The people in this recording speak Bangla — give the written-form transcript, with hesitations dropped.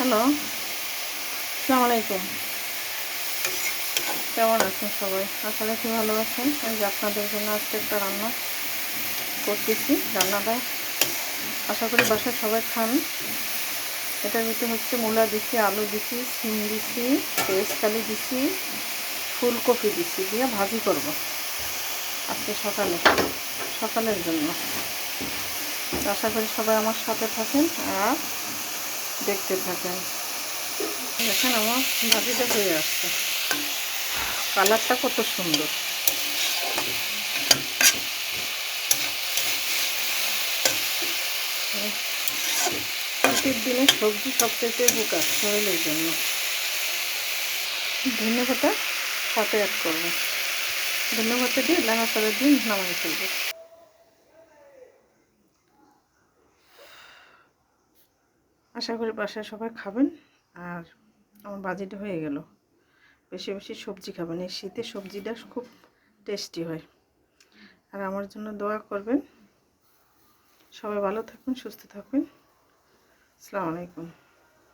হ্যালো, আসসালামু আলাইকুম। কেমন আছেন সবাই? আশা রাখি ভালো আছেন। এই যে আপনাদের জন্য আজকে একটা রান্না করতেছি। রান্নাটা আশা করি বাসায় সবাই খান। এটার ভিতরে হচ্ছে মূলা দিছি, আলু দিছি, সিম দিছি, পেঁয়াজকালি দিছি, ফুলকপি দিছি, দিয়ে ভাজি করব আজকে সকালের জন্য। আশা করি সবাই আমার সাথে থাকেন আর দেখতে থাকেন। দেখেন আমার ভাজিটা হয়ে আসছে, কালারটা কত সুন্দর। শীতের দিনে সবজি সবচেয়ে উপকার শরীরের জন্য। ধন্যবাদটা সাথে অ্যাড করবো। ধন্যবাদটা দিয়ে লাগাতার দিন নামাই ফেলবো। আশা করি বাসায় সবাই খাবেন। আর আমার বাজিটা হয়ে গেল। বেশি বেশি সবজি খাবেন, এই শীতে সবজিটা খুব টেস্টি হয়। আর আমার জন্য দোয়া করবেন। সবাই ভালো থাকবেন, সুস্থ থাকবেন। আসসালামু আলাইকুম।